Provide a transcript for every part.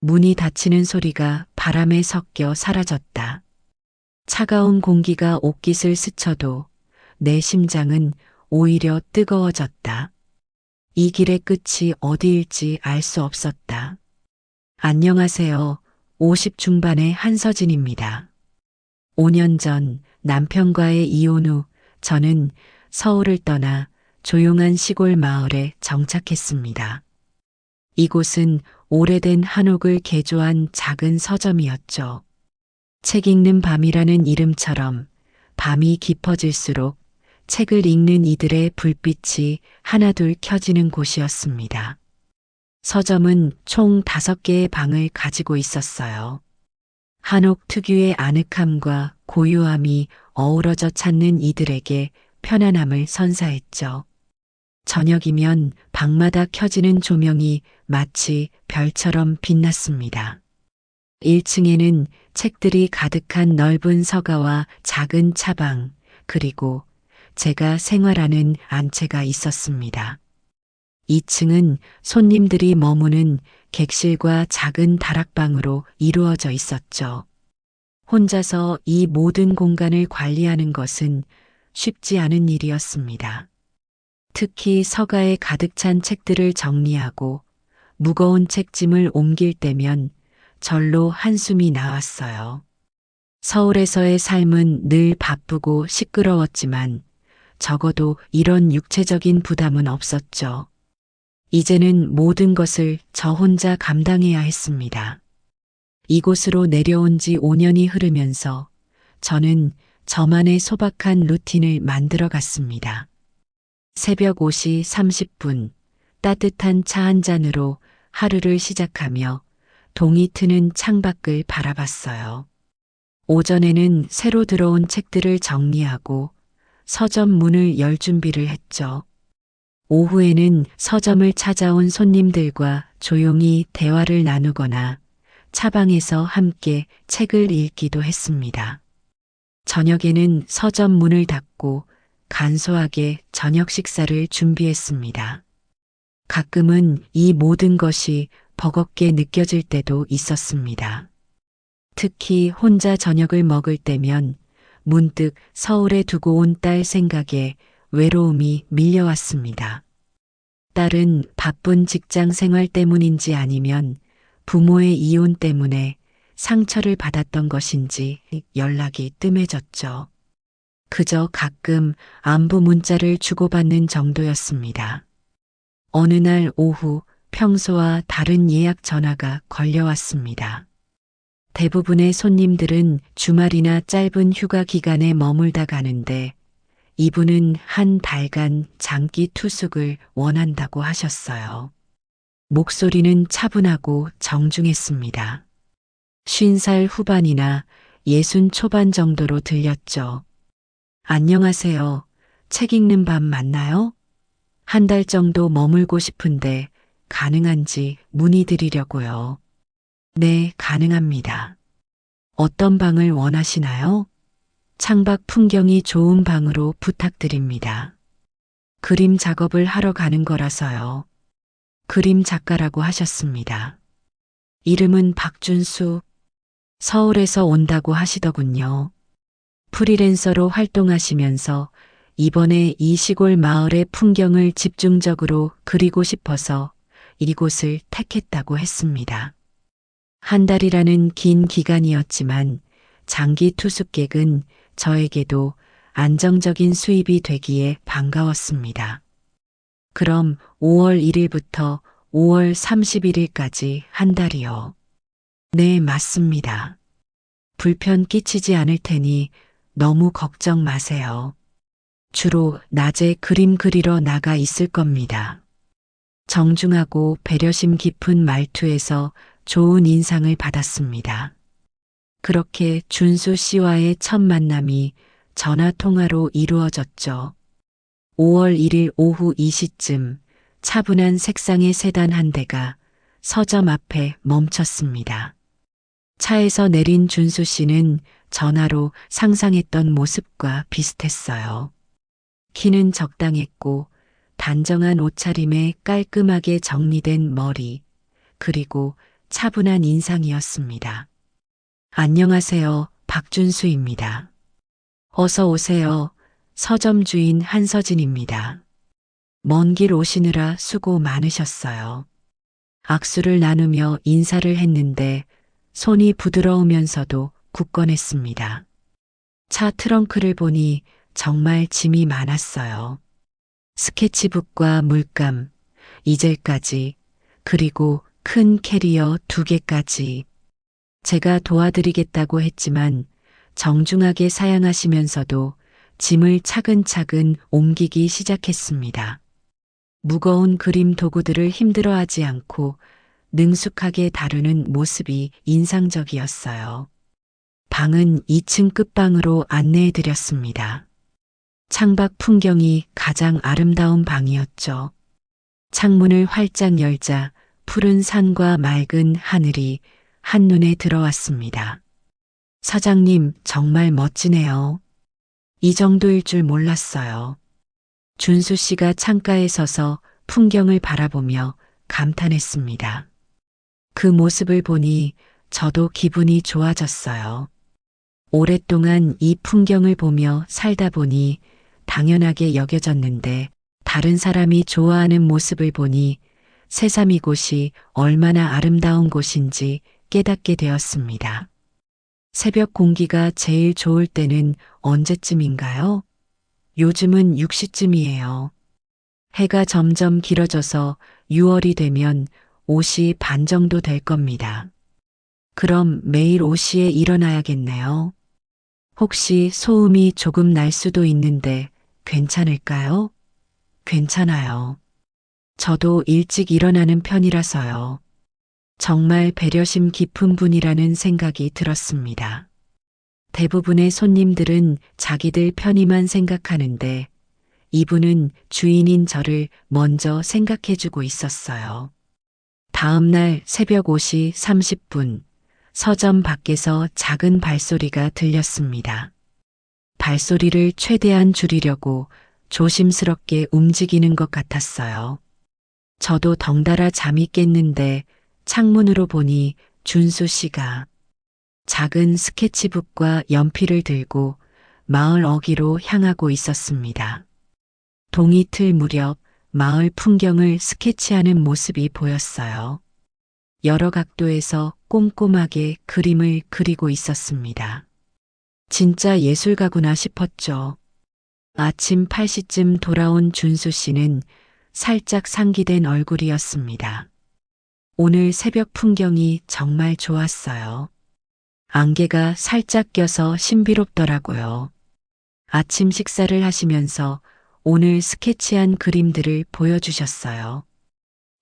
문이 닫히는 소리가 바람에 섞여 사라졌다. 차가운 공기가 옷깃을 스쳐도 내 심장은 오히려 뜨거워졌다. 이 길의 끝이 어디일지 알 수 없었다. 안녕하세요. 50 중반의 한서진입니다. 5년 전 남편과의 이혼 후 저는 서울을 떠나 조용한 시골 마을에 정착했습니다. 이곳은 오래된 한옥을 개조한 작은 서점이었죠. 책 읽는 밤이라는 이름처럼 밤이 깊어질수록 책을 읽는 이들의 불빛이 하나둘 켜지는 곳이었습니다. 서점은 총 5개의 방을 가지고 있었어요. 한옥 특유의 아늑함과 고요함이 어우러져 찾는 이들에게 편안함을 선사했죠. 저녁이면 방마다 켜지는 조명이 마치 별처럼 빛났습니다. 1층에는 책들이 가득한 넓은 서가와 작은 차방, 그리고 제가 생활하는 안채가 있었습니다. 2층은 손님들이 머무는 객실과 작은 다락방으로 이루어져 있었죠. 혼자서 이 모든 공간을 관리하는 것은 쉽지 않은 일이었습니다. 특히 서가에 가득 찬 책들을 정리하고 무거운 책짐을 옮길 때면 절로 한숨이 나왔어요. 서울에서의 삶은 늘 바쁘고 시끄러웠지만 적어도 이런 육체적인 부담은 없었죠. 이제는 모든 것을 저 혼자 감당해야 했습니다. 이곳으로 내려온 지 5년이 흐르면서 저는 저만의 소박한 루틴을 만들어 갔습니다. 새벽 5시 30분 따뜻한 차 한 잔으로 하루를 시작하며 동이 트는 창밖을 바라봤어요. 오전에는 새로 들어온 책들을 정리하고 서점 문을 열 준비를 했죠. 오후에는 서점을 찾아온 손님들과 조용히 대화를 나누거나 차방에서 함께 책을 읽기도 했습니다. 저녁에는 서점 문을 닫고 간소하게 저녁 식사를 준비했습니다. 가끔은 이 모든 것이 버겁게 느껴질 때도 있었습니다. 특히 혼자 저녁을 먹을 때면 문득 서울에 두고 온 딸 생각에 외로움이 밀려왔습니다. 딸은 바쁜 직장 생활 때문인지 아니면 부모의 이혼 때문에 상처를 받았던 것인지 연락이 뜸해졌죠. 그저 가끔 안부 문자를 주고받는 정도였습니다. 어느 날 오후 평소와 다른 예약 전화가 걸려왔습니다. 대부분의 손님들은 주말이나 짧은 휴가 기간에 머물다 가는데 이분은 한 달간 장기 투숙을 원한다고 하셨어요. 목소리는 차분하고 정중했습니다. 50살 후반이나 60 초반 정도로 들렸죠. 안녕하세요. 책 읽는 밤 맞나요? 한 달 정도 머물고 싶은데 가능한지 문의드리려고요. 네, 가능합니다. 어떤 방을 원하시나요? 창밖 풍경이 좋은 방으로 부탁드립니다. 그림 작업을 하러 가는 거라서요. 그림 작가라고 하셨습니다. 이름은 박준수. 서울에서 온다고 하시더군요. 프리랜서로 활동하시면서 이번에 이 시골 마을의 풍경을 집중적으로 그리고 싶어서 이곳을 택했다고 했습니다. 한 달이라는 긴 기간이었지만 장기 투숙객은 저에게도 안정적인 수입이 되기에 반가웠습니다. 그럼 5월 1일부터 5월 31일까지 한 달이요. 네, 맞습니다. 불편 끼치지 않을 테니 너무 걱정 마세요. 주로 낮에 그림 그리러 나가 있을 겁니다. 정중하고 배려심 깊은 말투에서 좋은 인상을 받았습니다. 그렇게 준수 씨와의 첫 만남이 전화 통화로 이루어졌죠. 5월 1일 오후 2시쯤 차분한 색상의 세단 한 대가 서점 앞에 멈췄습니다. 차에서 내린 준수 씨는 전화로 상상했던 모습과 비슷했어요. 키는 적당했고 단정한 옷차림에 깔끔하게 정리된 머리, 그리고 차분한 인상이었습니다. 안녕하세요, 박준수입니다. 어서 오세요. 서점 주인 한서진입니다. 먼 길 오시느라 수고 많으셨어요. 악수를 나누며 인사를 했는데 손이 부드러우면서도 굳건했습니다. 차 트렁크를 보니 정말 짐이 많았어요. 스케치북과 물감, 이젤까지, 그리고 큰 캐리어 2개까지. 제가 도와드리겠다고 했지만 정중하게 사양하시면서도 짐을 차근차근 옮기기 시작했습니다. 무거운 그림 도구들을 힘들어하지 않고 능숙하게 다루는 모습이 인상적이었어요. 방은 2층 끝방으로 안내해 드렸습니다. 창밖 풍경이 가장 아름다운 방이었죠. 창문을 활짝 열자 푸른 산과 맑은 하늘이 한눈에 들어왔습니다. 사장님, 정말 멋지네요. 이 정도일 줄 몰랐어요. 준수 씨가 창가에 서서 풍경을 바라보며 감탄했습니다. 그 모습을 보니 저도 기분이 좋아졌어요. 오랫동안 이 풍경을 보며 살다 보니 당연하게 여겨졌는데 다른 사람이 좋아하는 모습을 보니 새삼 이곳이 얼마나 아름다운 곳인지 깨닫게 되었습니다. 새벽 공기가 제일 좋을 때는 언제쯤인가요? 요즘은 6시쯤이에요. 해가 점점 길어져서 6월이 되면 5시 반 정도 될 겁니다. 그럼 매일 5시에 일어나야겠네요. 혹시 소음이 조금 날 수도 있는데 괜찮을까요? 괜찮아요. 저도 일찍 일어나는 편이라서요. 정말 배려심 깊은 분이라는 생각이 들었습니다. 대부분의 손님들은 자기들 편의만 생각하는데 이분은 주인인 저를 먼저 생각해주고 있었어요. 다음 날 새벽 5시 30분, 서점 밖에서 작은 발소리가 들렸습니다. 발소리를 최대한 줄이려고 조심스럽게 움직이는 것 같았어요. 저도 덩달아 잠이 깼는데 창문으로 보니 준수 씨가 작은 스케치북과 연필을 들고 마을 어귀로 향하고 있었습니다. 동이틀 무렵 마을 풍경을 스케치하는 모습이 보였어요. 여러 각도에서 꼼꼼하게 그림을 그리고 있었습니다. 진짜 예술가구나 싶었죠. 아침 8시쯤 돌아온 준수 씨는 살짝 상기된 얼굴이었습니다. 오늘 새벽 풍경이 정말 좋았어요. 안개가 살짝 껴서 신비롭더라고요. 아침 식사를 하시면서 오늘 스케치한 그림들을 보여주셨어요.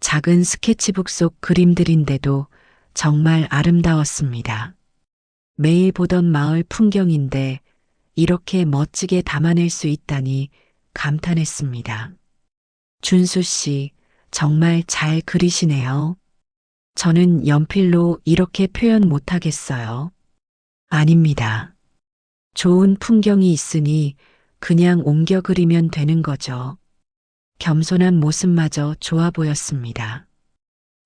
작은 스케치북 속 그림들인데도 정말 아름다웠습니다. 매일 보던 마을 풍경인데 이렇게 멋지게 담아낼 수 있다니 감탄했습니다. 준수 씨, 정말 잘 그리시네요. 저는 연필로 이렇게 표현 못하겠어요. 아닙니다. 좋은 풍경이 있으니 그냥 옮겨 그리면 되는 거죠. 겸손한 모습마저 좋아 보였습니다.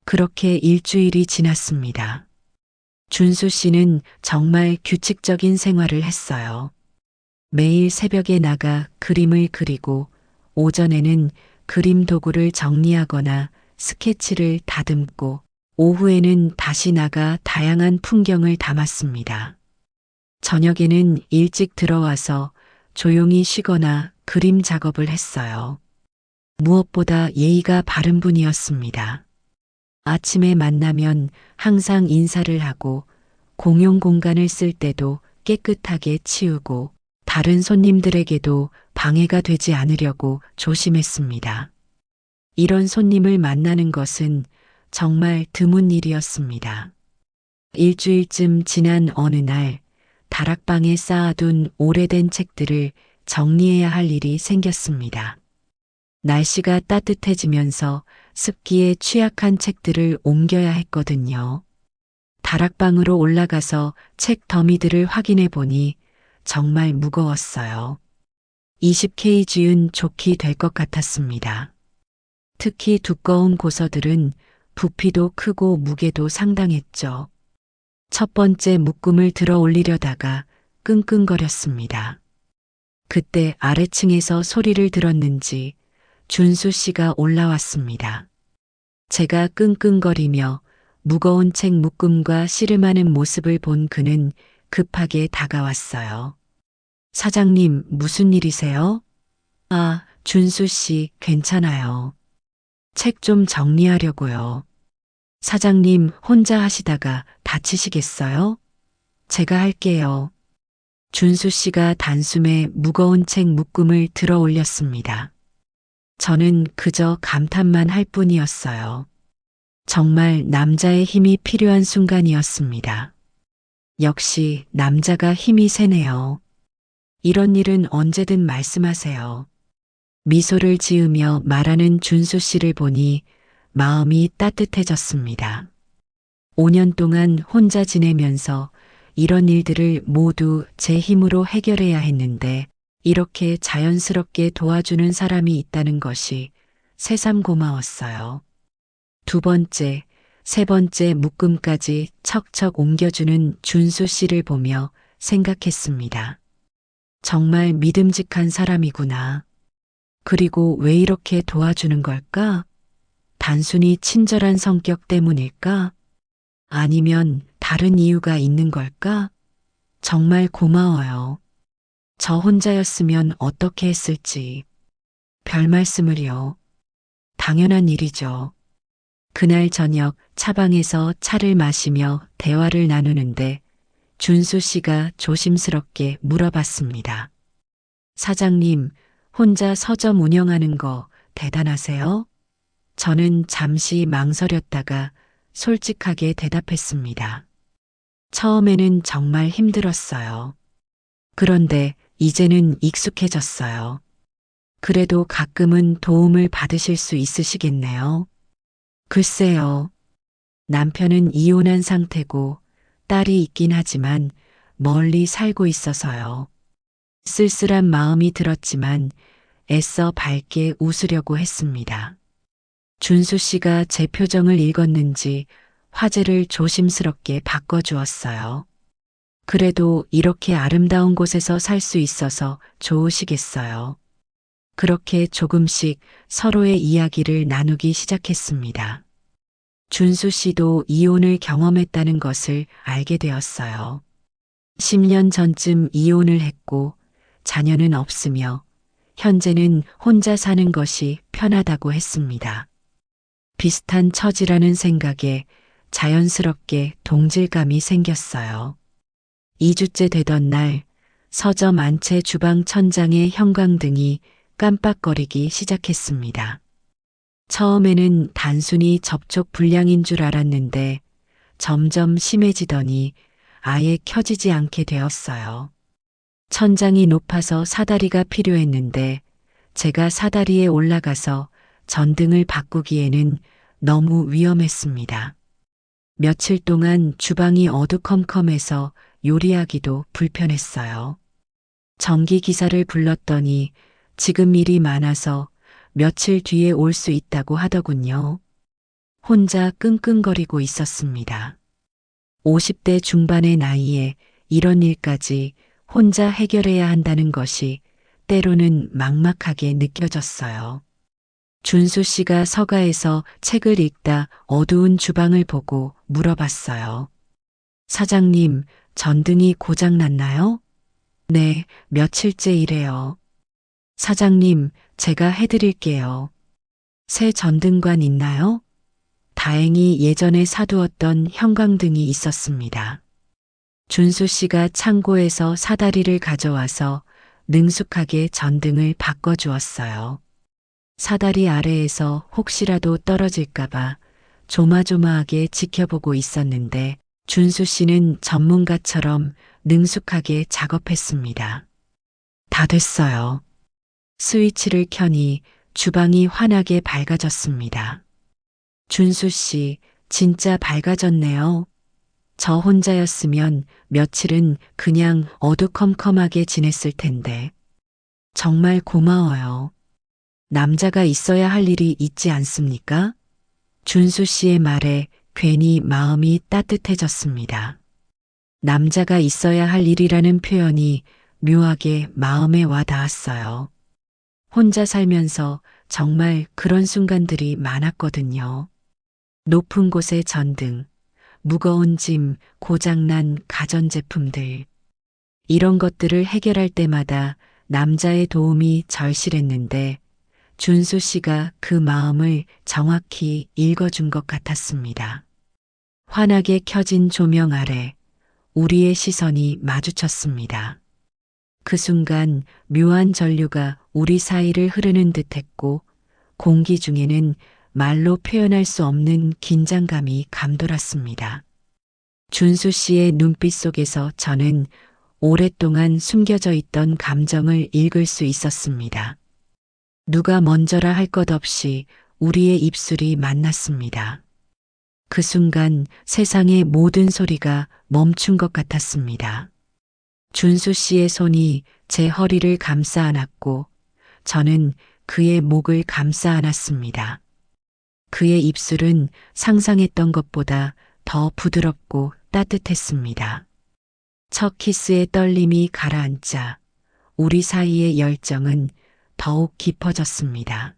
그렇게 일주일이 지났습니다. 준수 씨는 정말 규칙적인 생활을 했어요. 매일 새벽에 나가 그림을 그리고 오전에는 그림 도구를 정리하거나 스케치를 다듬고 오후에는 다시 나가 다양한 풍경을 담았습니다. 저녁에는 일찍 들어와서 조용히 쉬거나 그림 작업을 했어요. 무엇보다 예의가 바른 분이었습니다. 아침에 만나면 항상 인사를 하고 공용 공간을 쓸 때도 깨끗하게 치우고 다른 손님들에게도 방해가 되지 않으려고 조심했습니다. 이런 손님을 만나는 것은 정말 드문 일이었습니다. 일주일쯤 지난 어느 날 다락방에 쌓아둔 오래된 책들을 정리해야 할 일이 생겼습니다. 날씨가 따뜻해지면서 습기에 취약한 책들을 옮겨야 했거든요. 다락방으로 올라가서 책 더미들을 확인해 보니 정말 무거웠어요. 20kg은 좋게 될 것 같았습니다. 특히 두꺼운 고서들은 부피도 크고 무게도 상당했죠. 첫 번째 묶음을 들어 올리려다가 끙끙거렸습니다. 그때 아래층에서 소리를 들었는지 준수 씨가 올라왔습니다. 제가 끙끙거리며 무거운 책 묶음과 씨름하는 모습을 본 그는 급하게 다가왔어요. 사장님, 무슨 일이세요? 아, 준수 씨, 괜찮아요. 책 좀 정리하려고요. 사장님, 혼자 하시다가 다치시겠어요? 제가 할게요. 준수 씨가 단숨에 무거운 책 묶음을 들어 올렸습니다. 저는 그저 감탄만 할 뿐이었어요. 정말 남자의 힘이 필요한 순간이었습니다. 역시 남자가 힘이 세네요. 이런 일은 언제든 말씀하세요. 미소를 지으며 말하는 준수 씨를 보니 마음이 따뜻해졌습니다. 5년 동안 혼자 지내면서 이런 일들을 모두 제 힘으로 해결해야 했는데 이렇게 자연스럽게 도와주는 사람이 있다는 것이 새삼 고마웠어요. 두 번째, 세 번째 묶음까지 척척 옮겨주는 준수 씨를 보며 생각했습니다. 정말 믿음직한 사람이구나. 그리고 왜 이렇게 도와주는 걸까? 단순히 친절한 성격 때문일까? 아니면 다른 이유가 있는 걸까? 정말 고마워요. 저 혼자였으면 어떻게 했을지. 별 말씀을요. 당연한 일이죠. 그날 저녁 차방에서 차를 마시며 대화를 나누는데 준수 씨가 조심스럽게 물어봤습니다. 사장님, 혼자 서점 운영하는 거 대단하세요? 저는 잠시 망설였다가 솔직하게 대답했습니다. 처음에는 정말 힘들었어요. 그런데 이제는 익숙해졌어요. 그래도 가끔은 도움을 받으실 수 있으시겠네요. 글쎄요. 남편은 이혼한 상태고 딸이 있긴 하지만 멀리 살고 있어서요. 쓸쓸한 마음이 들었지만 애써 밝게 웃으려고 했습니다. 준수 씨가 제 표정을 읽었는지 화제를 조심스럽게 바꿔주었어요. 그래도 이렇게 아름다운 곳에서 살 수 있어서 좋으시겠어요. 그렇게 조금씩 서로의 이야기를 나누기 시작했습니다. 준수 씨도 이혼을 경험했다는 것을 알게 되었어요. 10년 전쯤 이혼을 했고 자녀는 없으며 현재는 혼자 사는 것이 편하다고 했습니다. 비슷한 처지라는 생각에 자연스럽게 동질감이 생겼어요. 2주째 되던 날 서점 안채 주방 천장의 형광등이 깜빡거리기 시작했습니다. 처음에는 단순히 접촉 불량인 줄 알았는데 점점 심해지더니 아예 켜지지 않게 되었어요. 천장이 높아서 사다리가 필요했는데 제가 사다리에 올라가서 전등을 바꾸기에는 너무 위험했습니다. 며칠 동안 주방이 어두컴컴해서 요리하기도 불편했어요. 전기기사를 불렀더니 지금 일이 많아서 며칠 뒤에 올 수 있다고 하더군요. 혼자 끙끙거리고 있었습니다. 50대 중반의 나이에 이런 일까지 혼자 해결해야 한다는 것이 때로는 막막하게 느껴졌어요. 준수 씨가 서가에서 책을 읽다 어두운 주방을 보고 물어봤어요. 사장님, 전등이 고장 났나요? 네, 며칠째 이래요. 사장님, 제가 해드릴게요. 새 전등관 있나요? 다행히 예전에 사두었던 형광등이 있었습니다. 준수 씨가 창고에서 사다리를 가져와서 능숙하게 전등을 바꿔주었어요. 사다리 아래에서 혹시라도 떨어질까봐 조마조마하게 지켜보고 있었는데 준수 씨는 전문가처럼 능숙하게 작업했습니다. 다 됐어요. 스위치를 켜니 주방이 환하게 밝아졌습니다. 준수 씨, 진짜 밝아졌네요. 저 혼자였으면 며칠은 그냥 어두컴컴하게 지냈을 텐데. 정말 고마워요. 남자가 있어야 할 일이 있지 않습니까? 준수 씨의 말에 괜히 마음이 따뜻해졌습니다. 남자가 있어야 할 일이라는 표현이 묘하게 마음에 와 닿았어요. 혼자 살면서 정말 그런 순간들이 많았거든요. 높은 곳의 전등, 무거운 짐, 고장난 가전제품들. 이런 것들을 해결할 때마다 남자의 도움이 절실했는데 준수 씨가 그 마음을 정확히 읽어준 것 같았습니다. 환하게 켜진 조명 아래 우리의 시선이 마주쳤습니다. 그 순간 묘한 전류가 우리 사이를 흐르는 듯했고 공기 중에는 말로 표현할 수 없는 긴장감이 감돌았습니다. 준수 씨의 눈빛 속에서 저는 오랫동안 숨겨져 있던 감정을 읽을 수 있었습니다. 누가 먼저라 할 것 없이 우리의 입술이 만났습니다. 그 순간 세상의 모든 소리가 멈춘 것 같았습니다. 준수 씨의 손이 제 허리를 감싸 안았고 저는 그의 목을 감싸 안았습니다. 그의 입술은 상상했던 것보다 더 부드럽고 따뜻했습니다. 첫 키스의 떨림이 가라앉자 우리 사이의 열정은 더욱 깊어졌습니다.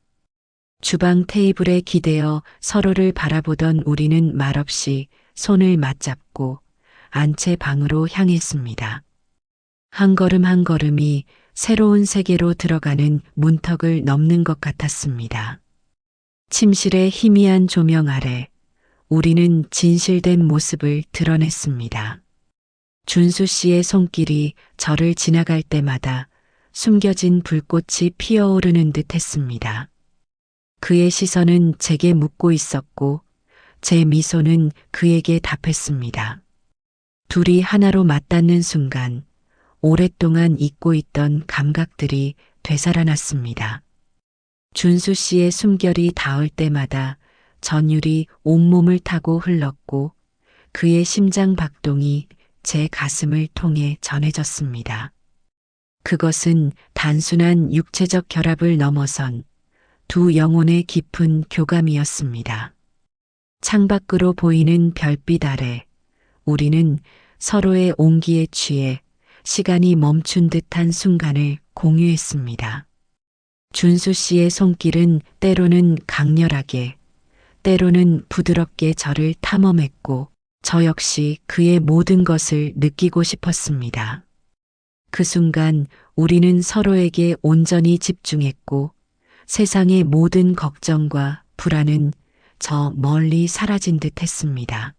주방 테이블에 기대어 서로를 바라보던 우리는 말없이 손을 맞잡고 안채 방으로 향했습니다. 한 걸음 한 걸음이 새로운 세계로 들어가는 문턱을 넘는 것 같았습니다. 침실의 희미한 조명 아래 우리는 진실된 모습을 드러냈습니다. 준수 씨의 손길이 저를 지나갈 때마다 숨겨진 불꽃이 피어오르는 듯 했습니다. 그의 시선은 제게 묻고 있었고 제 미소는 그에게 답했습니다. 둘이 하나로 맞닿는 순간 오랫동안 잊고 있던 감각들이 되살아났습니다. 준수 씨의 숨결이 닿을 때마다 전율이 온몸을 타고 흘렀고 그의 심장 박동이 제 가슴을 통해 전해졌습니다. 그것은 단순한 육체적 결합을 넘어선 두 영혼의 깊은 교감이었습니다. 창밖으로 보이는 별빛 아래 우리는 서로의 온기에 취해 시간이 멈춘 듯한 순간을 공유했습니다. 준수 씨의 손길은 때로는 강렬하게, 때로는 부드럽게 저를 탐험했고 저 역시 그의 모든 것을 느끼고 싶었습니다. 그 순간 우리는 서로에게 온전히 집중했고 세상의 모든 걱정과 불안은 저 멀리 사라진 듯 했습니다.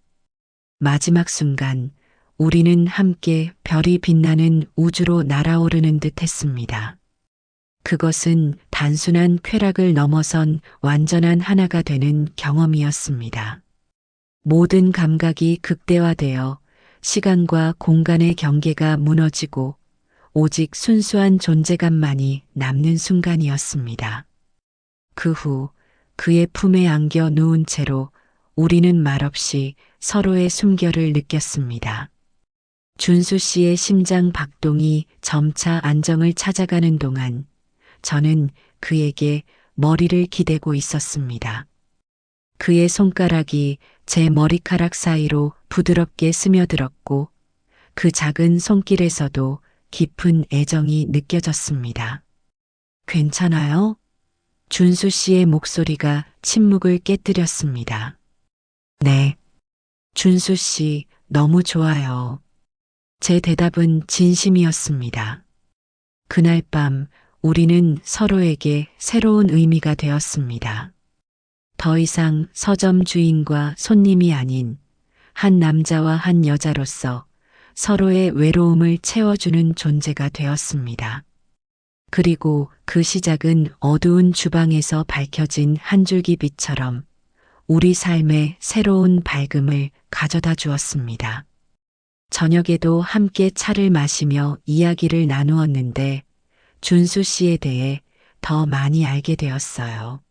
마지막 순간 우리는 함께 별이 빛나는 우주로 날아오르는 듯 했습니다. 그것은 단순한 쾌락을 넘어선 완전한 하나가 되는 경험이었습니다. 모든 감각이 극대화되어 시간과 공간의 경계가 무너지고 오직 순수한 존재감만이 남는 순간이었습니다. 그 후 그의 품에 안겨 누운 채로 우리는 말없이 서로의 숨결을 느꼈습니다. 준수 씨의 심장 박동이 점차 안정을 찾아가는 동안 저는 그에게 머리를 기대고 있었습니다. 그의 손가락이 제 머리카락 사이로 부드럽게 스며들었고 그 작은 손길에서도 깊은 애정이 느껴졌습니다. 괜찮아요? 준수 씨의 목소리가 침묵을 깨뜨렸습니다. 네. 준수 씨, 너무 좋아요. 제 대답은 진심이었습니다. 그날 밤 우리는 서로에게 새로운 의미가 되었습니다. 더 이상 서점 주인과 손님이 아닌 한 남자와 한 여자로서 서로의 외로움을 채워주는 존재가 되었습니다. 그리고 그 시작은 어두운 주방에서 밝혀진 한 줄기 빛처럼 우리 삶에 새로운 밝음을 가져다 주었습니다. 저녁에도 함께 차를 마시며 이야기를 나누었는데 준수 씨에 대해 더 많이 알게 되었어요.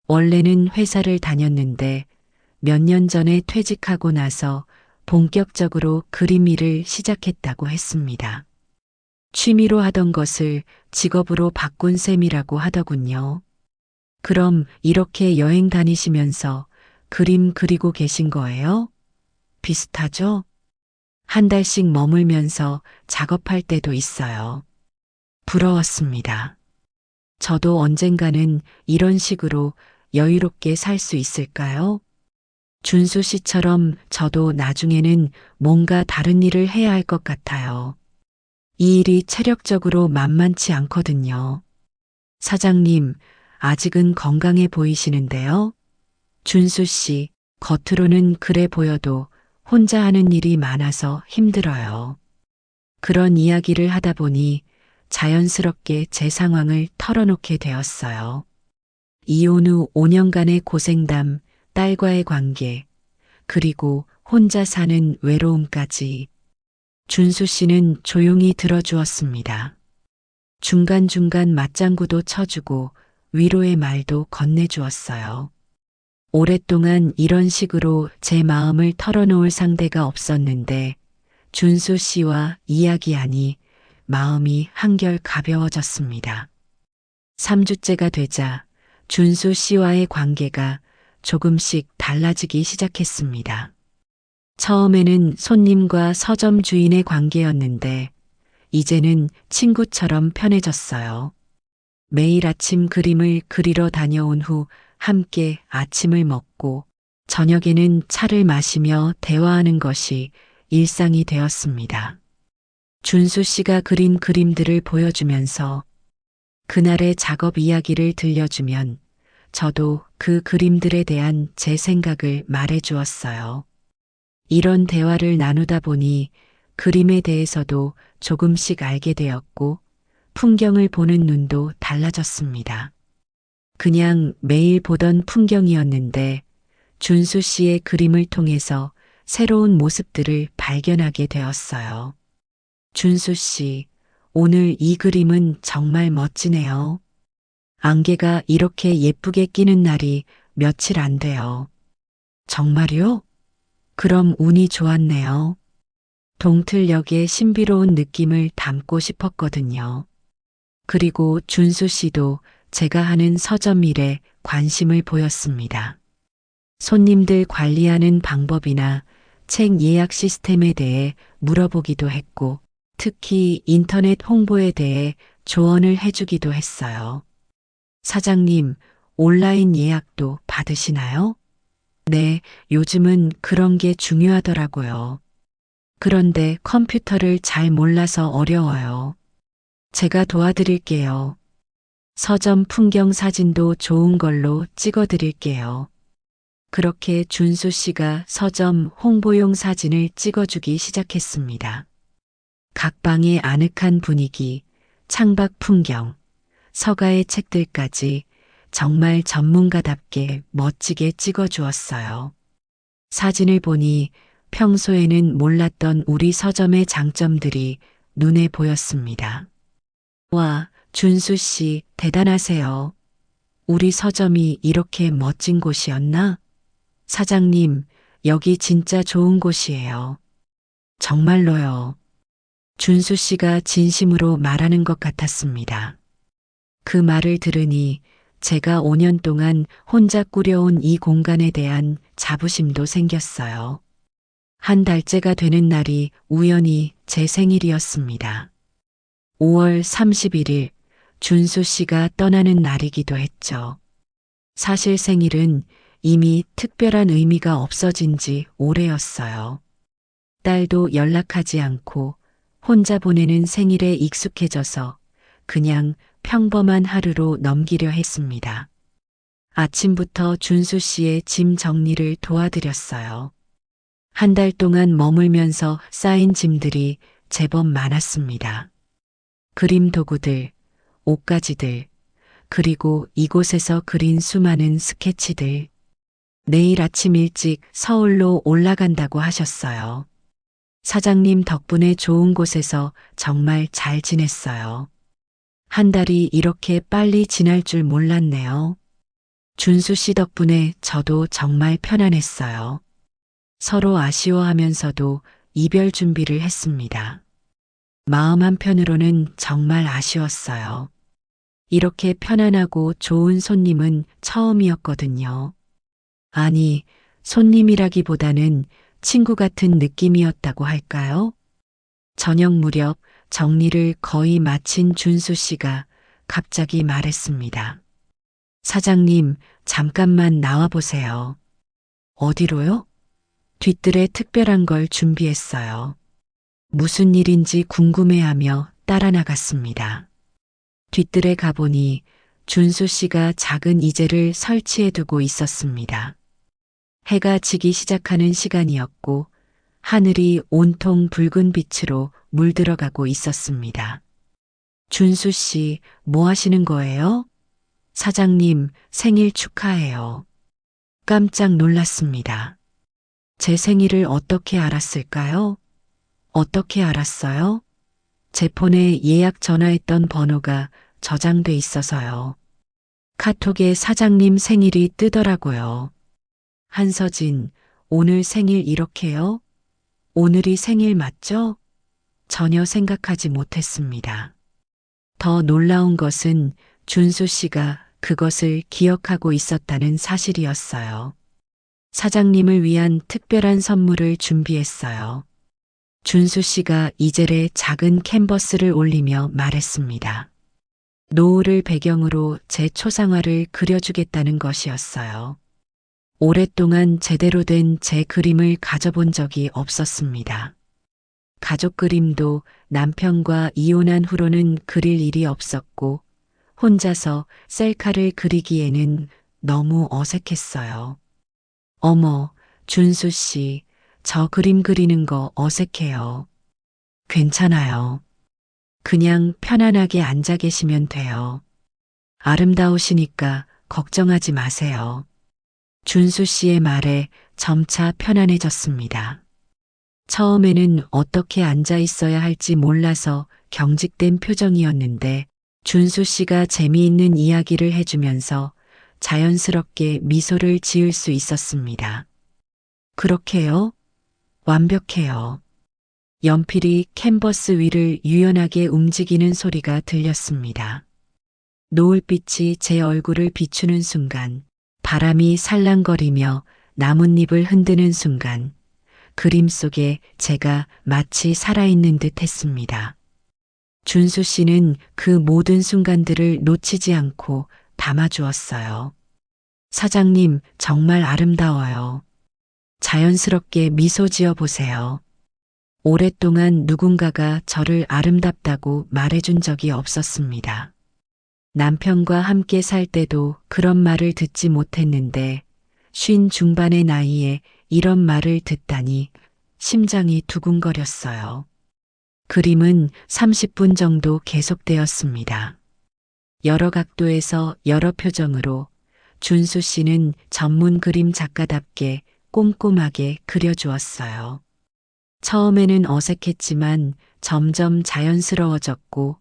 원래는 회사를 다녔는데 몇 년 전에 퇴직하고 나서 본격적으로 그림 일을 시작했다고 했습니다. 취미로 하던 것을 직업으로 바꾼 셈이라고 하더군요. 그럼 이렇게 여행 다니시면서 그림 그리고 계신 거예요? 비슷하죠? 한 달씩 머물면서 작업할 때도 있어요. 부러웠습니다. 저도 언젠가는 이런 식으로 여유롭게 살 수 있을까요? 준수 씨처럼 저도 나중에는 뭔가 다른 일을 해야 할 것 같아요. 이 일이 체력적으로 만만치 않거든요. 사장님, 아직은 건강해 보이시는데요? 준수 씨, 겉으로는 그래 보여도 혼자 하는 일이 많아서 힘들어요. 그런 이야기를 하다 보니 자연스럽게 제 상황을 털어놓게 되었어요. 이혼 후 5년간의 고생담, 딸과의 관계, 그리고 혼자 사는 외로움까지 준수 씨는 조용히 들어주었습니다. 중간중간 맞장구도 쳐주고 위로의 말도 건네주었어요. 오랫동안 이런 식으로 제 마음을 털어놓을 상대가 없었는데 준수 씨와 이야기하니 마음이 한결 가벼워졌습니다. 3주째가 되자 준수 씨와의 관계가 조금씩 달라지기 시작했습니다. 처음에는 손님과 서점 주인의 관계였는데 이제는 친구처럼 편해졌어요. 매일 아침 그림을 그리러 다녀온 후 함께 아침을 먹고 저녁에는 차를 마시며 대화하는 것이 일상이 되었습니다. 준수 씨가 그린 그림들을 보여주면서 그날의 작업 이야기를 들려주면 저도 그 그림들에 대한 제 생각을 말해 주었어요. 이런 대화를 나누다 보니 그림에 대해서도 조금씩 알게 되었고 풍경을 보는 눈도 달라졌습니다. 그냥 매일 보던 풍경이었는데 준수 씨의 그림을 통해서 새로운 모습들을 발견하게 되었어요. 준수 씨, 오늘 이 그림은 정말 멋지네요. 안개가 이렇게 예쁘게 끼는 날이 며칠 안 돼요. 정말요? 그럼 운이 좋았네요. 동틀역의 신비로운 느낌을 담고 싶었거든요. 그리고 준수 씨도 제가 하는 서점 일에 관심을 보였습니다. 손님들 관리하는 방법이나 책 예약 시스템에 대해 물어보기도 했고, 특히 인터넷 홍보에 대해 조언을 해주기도 했어요. 사장님, 온라인 예약도 받으시나요? 네, 요즘은 그런 게 중요하더라고요. 그런데 컴퓨터를 잘 몰라서 어려워요. 제가 도와드릴게요. 서점 풍경 사진도 좋은 걸로 찍어 드릴게요. 그렇게 준수 씨가 서점 홍보용 사진을 찍어주기 시작했습니다. 각 방의 아늑한 분위기, 창밖 풍경, 서가의 책들까지 정말 전문가답게 멋지게 찍어주었어요. 사진을 보니 평소에는 몰랐던 우리 서점의 장점들이 눈에 보였습니다. 와, 준수 씨, 대단하세요. 우리 서점이 이렇게 멋진 곳이었나? 사장님, 여기 진짜 좋은 곳이에요. 정말로요. 준수 씨가 진심으로 말하는 것 같았습니다. 그 말을 들으니 제가 5년 동안 혼자 꾸려온 이 공간에 대한 자부심도 생겼어요. 한 달째가 되는 날이 우연히 제 생일이었습니다. 5월 31일 준수 씨가 떠나는 날이기도 했죠. 사실 생일은 이미 특별한 의미가 없어진 지 오래였어요. 딸도 연락하지 않고 혼자 보내는 생일에 익숙해져서 그냥 평범한 하루로 넘기려 했습니다. 아침부터 준수 씨의 짐 정리를 도와드렸어요. 한 달 동안 머물면서 쌓인 짐들이 제법 많았습니다. 그림 도구들, 옷가지들, 그리고 이곳에서 그린 수많은 스케치들. 내일 아침 일찍 서울로 올라간다고 하셨어요. 사장님 덕분에 좋은 곳에서 정말 잘 지냈어요. 한 달이 이렇게 빨리 지날 줄 몰랐네요. 준수 씨 덕분에 저도 정말 편안했어요. 서로 아쉬워하면서도 이별 준비를 했습니다. 마음 한편으로는 정말 아쉬웠어요. 이렇게 편안하고 좋은 손님은 처음이었거든요. 아니, 손님이라기보다는 친구 같은 느낌이었다고 할까요? 저녁 무렵 정리를 거의 마친 준수 씨가 갑자기 말했습니다. 사장님, 잠깐만 나와 보세요. 어디로요? 뒤뜰에 특별한 걸 준비했어요. 무슨 일인지 궁금해하며 따라 나갔습니다. 뒤뜰에 가보니 준수 씨가 작은 이재를 설치해 두고 있었습니다. 해가 지기 시작하는 시간이었고 하늘이 온통 붉은 빛으로 물들어가고 있었습니다. 준수 씨, 뭐 하시는 거예요? 사장님, 생일 축하해요. 깜짝 놀랐습니다. 제 생일을 어떻게 알았을까요? 어떻게 알았어요? 제 폰에 예약 전화했던 번호가 저장돼 있어서요. 카톡에 사장님 생일이 뜨더라고요. 한서진, 오늘 생일 이렇게요? 오늘이 생일 맞죠? 전혀 생각하지 못했습니다. 더 놀라운 것은 준수 씨가 그것을 기억하고 있었다는 사실이었어요. 사장님을 위한 특별한 선물을 준비했어요. 준수 씨가 이젤에 작은 캔버스를 올리며 말했습니다. 노을을 배경으로 제 초상화를 그려주겠다는 것이었어요. 오랫동안 제대로 된 제 그림을 가져본 적이 없었습니다. 가족 그림도 남편과 이혼한 후로는 그릴 일이 없었고 혼자서 셀카를 그리기에는 너무 어색했어요. 어머, 준수 씨, 저 그림 그리는 거 어색해요. 괜찮아요. 그냥 편안하게 앉아 계시면 돼요. 아름다우시니까 걱정하지 마세요. 준수 씨의 말에 점차 편안해졌습니다. 처음에는 어떻게 앉아 있어야 할지 몰라서 경직된 표정이었는데 준수 씨가 재미있는 이야기를 해주면서 자연스럽게 미소를 지을 수 있었습니다. 그렇게요? 완벽해요. 연필이 캔버스 위를 유연하게 움직이는 소리가 들렸습니다. 노을빛이 제 얼굴을 비추는 순간, 바람이 살랑거리며 나뭇잎을 흔드는 순간, 그림 속에 제가 마치 살아있는 듯 했습니다. 준수 씨는 그 모든 순간들을 놓치지 않고 담아주었어요. 사장님, 정말 아름다워요. 자연스럽게 미소 지어 보세요. 오랫동안 누군가가 저를 아름답다고 말해준 적이 없었습니다. 남편과 함께 살 때도 그런 말을 듣지 못했는데 50 중반의 나이에 이런 말을 듣다니 심장이 두근거렸어요. 그림은 30분 정도 계속되었습니다. 여러 각도에서 여러 표정으로 준수 씨는 전문 그림 작가답게 꼼꼼하게 그려주었어요. 처음에는 어색했지만 점점 자연스러워졌고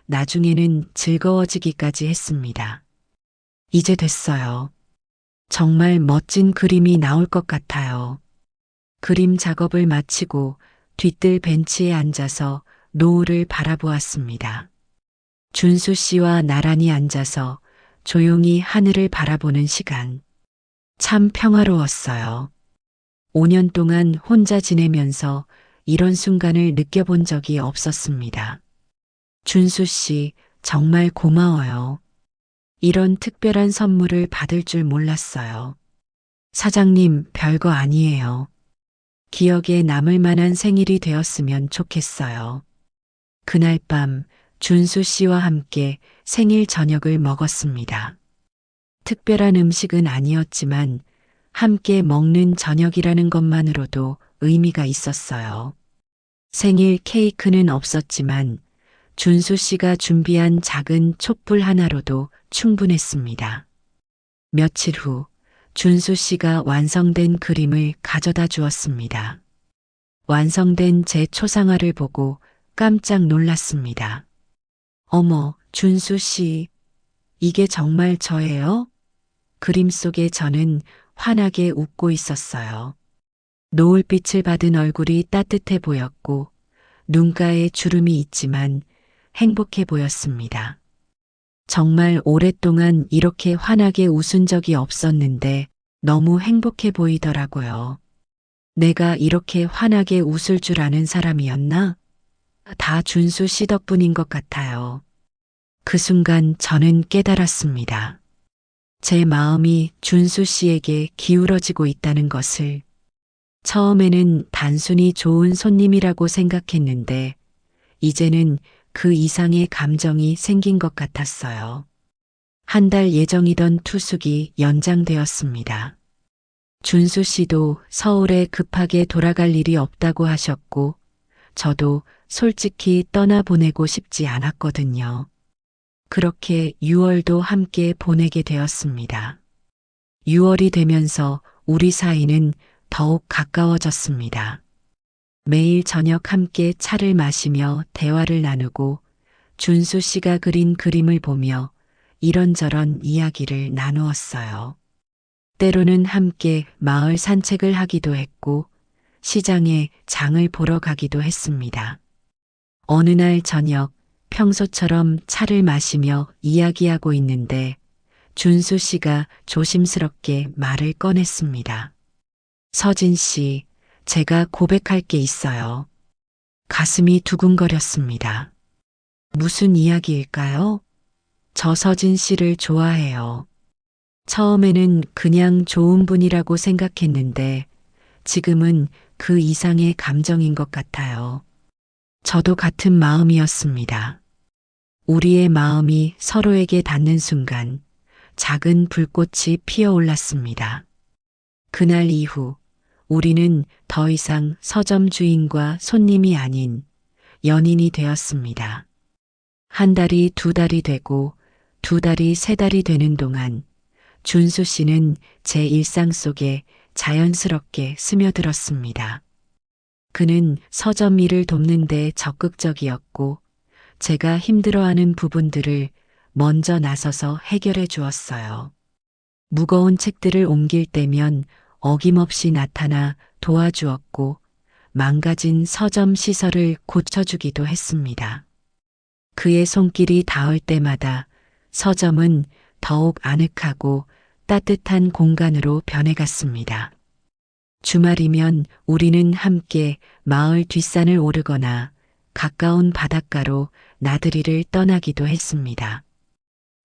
나중에는 즐거워지기까지 했습니다. 이제 됐어요. 정말 멋진 그림이 나올 것 같아요. 그림 작업을 마치고 뒤뜰 벤치에 앉아서 노을을 바라보았습니다. 준수 씨와 나란히 앉아서 조용히 하늘을 바라보는 시간. 참 평화로웠어요. 5년 동안 혼자 지내면서 이런 순간을 느껴본 적이 없었습니다. 준수 씨, 정말 고마워요. 이런 특별한 선물을 받을 줄 몰랐어요. 사장님, 별거 아니에요. 기억에 남을 만한 생일이 되었으면 좋겠어요. 그날 밤 준수 씨와 함께 생일 저녁을 먹었습니다. 특별한 음식은 아니었지만 함께 먹는 저녁이라는 것만으로도 의미가 있었어요. 생일 케이크는 없었지만 준수 씨가 준비한 작은 촛불 하나로도 충분했습니다. 며칠 후 준수 씨가 완성된 그림을 가져다 주었습니다. 완성된 제 초상화를 보고 깜짝 놀랐습니다. 어머, 준수 씨, 이게 정말 저예요? 그림 속의 저는 환하게 웃고 있었어요. 노을빛을 받은 얼굴이 따뜻해 보였고 눈가에 주름이 있지만 행복해 보였습니다. 정말 오랫동안 이렇게 환하게 웃은 적이 없었는데 너무 행복해 보이더라고요. 내가 이렇게 환하게 웃을 줄 아는 사람이었나? 다 준수 씨 덕분인 것 같아요. 그 순간 저는 깨달았습니다. 제 마음이 준수 씨에게 기울어지고 있다는 것을. 처음에는 단순히 좋은 손님이라고 생각했는데, 이제는 그 이상의 감정이 생긴 것 같았어요. 한 달 예정이던 투숙이 연장되었습니다. 준수 씨도 서울에 급하게 돌아갈 일이 없다고 하셨고, 저도 솔직히 떠나보내고 싶지 않았거든요. 그렇게 6월도 함께 보내게 되었습니다. 6월이 되면서 우리 사이는 더욱 가까워졌습니다. 매일 저녁 함께 차를 마시며 대화를 나누고 준수 씨가 그린 그림을 보며 이런저런 이야기를 나누었어요. 때로는 함께 마을 산책을 하기도 했고 시장에 장을 보러 가기도 했습니다. 어느 날 저녁 평소처럼 차를 마시며 이야기하고 있는데 준수 씨가 조심스럽게 말을 꺼냈습니다. 서진 씨, 제가 고백할 게 있어요. 가슴이 두근거렸습니다. 무슨 이야기일까요? 저 서진 씨를 좋아해요. 처음에는 그냥 좋은 분이라고 생각했는데 지금은 그 이상의 감정인 것 같아요. 저도 같은 마음이었습니다. 우리의 마음이 서로에게 닿는 순간 작은 불꽃이 피어올랐습니다. 그날 이후 우리는 더 이상 서점 주인과 손님이 아닌 연인이 되었습니다. 한 달이 두 달이 되고 두 달이 세 달이 되는 동안 준수 씨는 제 일상 속에 자연스럽게 스며들었습니다. 그는 서점 일을 돕는 데 적극적이었고 제가 힘들어하는 부분들을 먼저 나서서 해결해 주었어요. 무거운 책들을 옮길 때면 어김없이 나타나 도와주었고 망가진 서점 시설을 고쳐주기도 했습니다. 그의 손길이 닿을 때마다 서점은 더욱 아늑하고 따뜻한 공간으로 변해갔습니다. 주말이면 우리는 함께 마을 뒷산을 오르거나 가까운 바닷가로 나들이를 떠나기도 했습니다.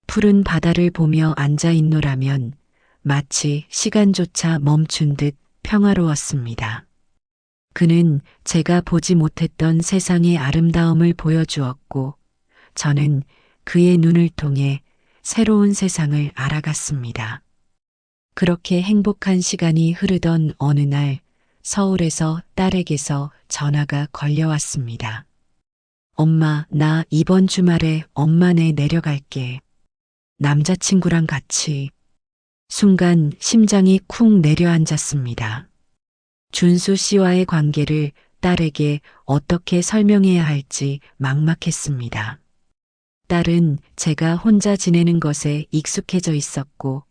푸른 바다를 보며 앉아 있노라면 마치 시간조차 멈춘 듯 평화로웠습니다. 그는 제가 보지 못했던 세상의 아름다움을 보여주었고 저는 그의 눈을 통해 새로운 세상을 알아갔습니다. 그렇게 행복한 시간이 흐르던 어느 날 서울에서 딸에게서 전화가 걸려왔습니다. 엄마, 나 이번 주말에 엄마네 내려갈게. 남자친구랑 같이. 순간 심장이 쿵 내려앉았습니다. 준수 씨와의 관계를 딸에게 어떻게 설명해야 할지 막막했습니다. 딸은 제가 혼자 지내는 것에 익숙해져 있었고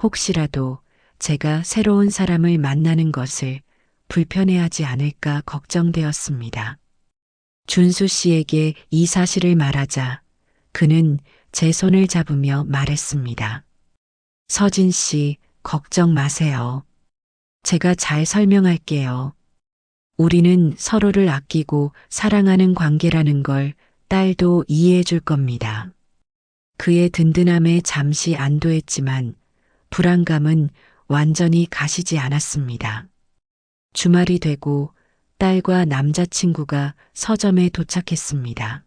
혹시라도 제가 새로운 사람을 만나는 것을 불편해하지 않을까 걱정되었습니다. 준수 씨에게 이 사실을 말하자 그는 제 손을 잡으며 말했습니다. 서진 씨, 걱정 마세요. 제가 잘 설명할게요. 우리는 서로를 아끼고 사랑하는 관계라는 걸 딸도 이해해 줄 겁니다. 그의 든든함에 잠시 안도했지만 불안감은 완전히 가시지 않았습니다. 주말이 되고 딸과 남자친구가 서점에 도착했습니다.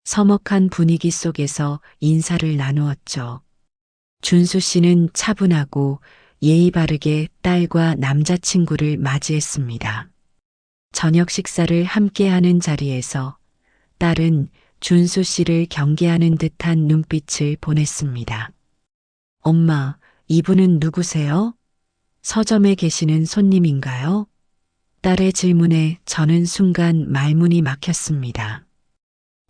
서먹한 분위기 속에서 인사를 나누었죠. 준수 씨는 차분하고 예의 바르게 딸과 남자친구를 맞이했습니다. 저녁 식사를 함께하는 자리에서 딸은 준수 씨를 경계하는 듯한 눈빛을 보냈습니다. 엄마, 이분은 누구세요? 서점에 계시는 손님인가요? 딸의 질문에 저는 순간 말문이 막혔습니다.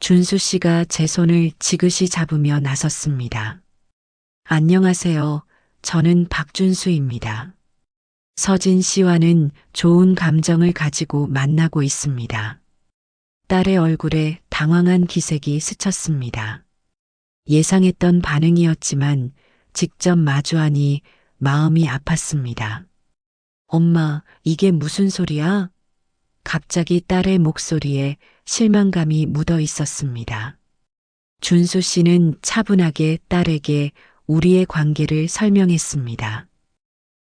준수 씨가 제 손을 지그시 잡으며 나섰습니다. 안녕하세요. 저는 박준수입니다. 서진 씨와는 좋은 감정을 가지고 만나고 있습니다. 딸의 얼굴에 당황한 기색이 스쳤습니다. 예상했던 반응이었지만 직접 마주하니 마음이 아팠습니다. 엄마, 이게 무슨 소리야? 갑자기 딸의 목소리에 실망감이 묻어 있었습니다. 준수 씨는 차분하게 딸에게 우리의 관계를 설명했습니다.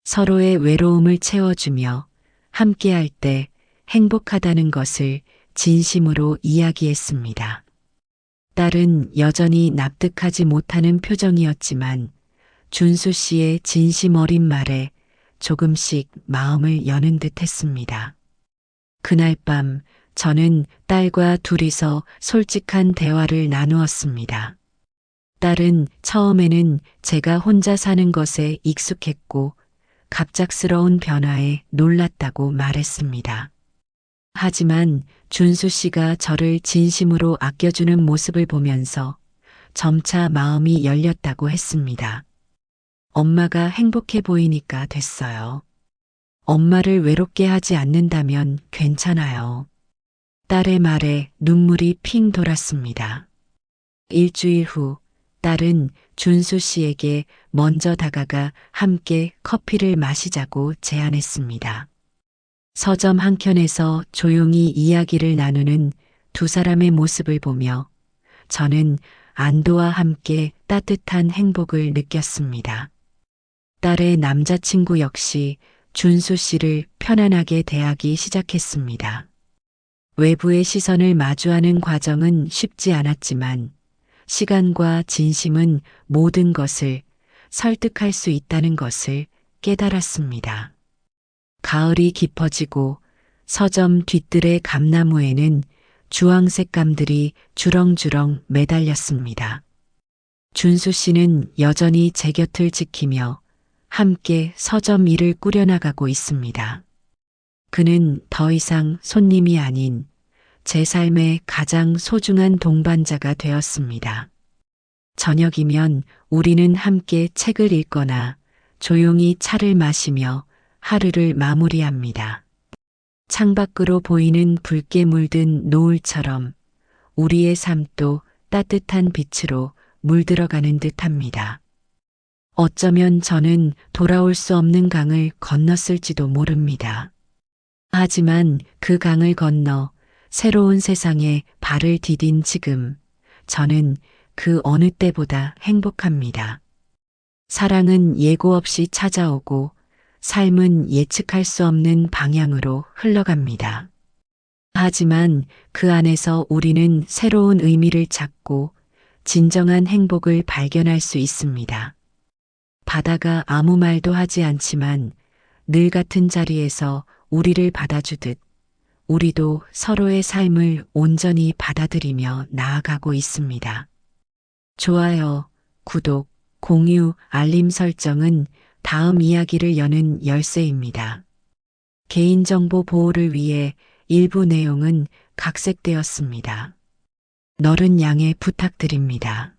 서로의 외로움을 채워주며 함께할 때 행복하다는 것을 진심으로 이야기했습니다. 딸은 여전히 납득하지 못하는 표정이었지만 준수 씨의 진심 어린 말에 조금씩 마음을 여는 듯 했습니다. 그날 밤 저는 딸과 둘이서 솔직한 대화를 나누었습니다. 딸은 처음에는 제가 혼자 사는 것에 익숙했고 갑작스러운 변화에 놀랐다고 말했습니다. 하지만 준수 씨가 저를 진심으로 아껴주는 모습을 보면서 점차 마음이 열렸다고 했습니다. 엄마가 행복해 보이니까 됐어요. 엄마를 외롭게 하지 않는다면 괜찮아요. 딸의 말에 눈물이 핑 돌았습니다. 일주일 후 딸은 준수 씨에게 먼저 다가가 함께 커피를 마시자고 제안했습니다. 서점 한켠에서 조용히 이야기를 나누는 두 사람의 모습을 보며 저는 안도와 함께 따뜻한 행복을 느꼈습니다. 딸의 남자친구 역시 준수 씨를 편안하게 대하기 시작했습니다. 외부의 시선을 마주하는 과정은 쉽지 않았지만 시간과 진심은 모든 것을 설득할 수 있다는 것을 깨달았습니다. 가을이 깊어지고 서점 뒤뜰의 감나무에는 주황색 감들이 주렁주렁 매달렸습니다. 준수 씨는 여전히 제 곁을 지키며 함께 서점 일을 꾸려나가고 있습니다. 그는 더 이상 손님이 아닌 제 삶의 가장 소중한 동반자가 되었습니다. 저녁이면 우리는 함께 책을 읽거나 조용히 차를 마시며 하루를 마무리합니다. 창밖으로 보이는 붉게 물든 노을처럼 우리의 삶도 따뜻한 빛으로 물들어가는 듯합니다. 어쩌면 저는 돌아올 수 없는 강을 건넜을지도 모릅니다. 하지만 그 강을 건너 새로운 세상에 발을 디딘 지금 저는 그 어느 때보다 행복합니다. 사랑은 예고 없이 찾아오고 삶은 예측할 수 없는 방향으로 흘러갑니다. 하지만 그 안에서 우리는 새로운 의미를 찾고 진정한 행복을 발견할 수 있습니다. 바다가 아무 말도 하지 않지만 늘 같은 자리에서 우리를 받아주듯 우리도 서로의 삶을 온전히 받아들이며 나아가고 있습니다. 좋아요, 구독, 공유, 알림 설정은 다음 이야기를 여는 열쇠입니다. 개인정보 보호를 위해 일부 내용은 각색되었습니다. 너른 양해 부탁드립니다.